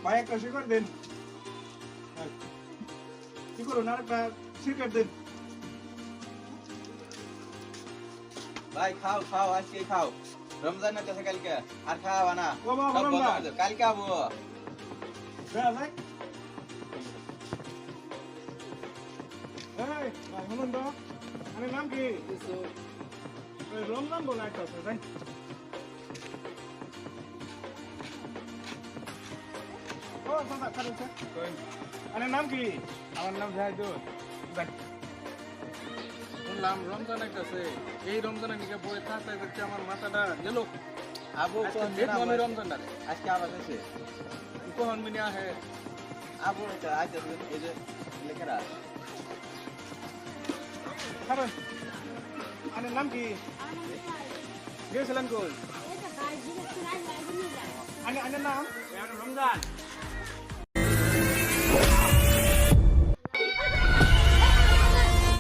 ভাই একটা শিকড় দিন কি করুন আর একটা শিকড় দিন ভাই খাও খাও আজকে খাও রমজান না কাছে কালকে আর খাওয়া না বাবা সব বন্ধ রমজান করে দাও, কালকে আবো দেয়া যায় এই ভাই শুনুন তো আরে নাম কি ওই রমজান বলে একটা আছে তাই ও দাদা কারণ স্যার আরে নাম কি আমার নাম জাহিদুল। ভাই শুনলাম রমজান আছে, এই রমজানে নিকে বই থাকতে করছে আমার মাথাটা গেল। আবো আজকে কোন দেখবো আমি দিন রমজানটা রে। আজকে আবার আছে কখন মিনি আহে আবো এটা আজ এই যে লেখারা কারণ আরে নাম কি গেছিলেন কই আরে আরে নাম রমজান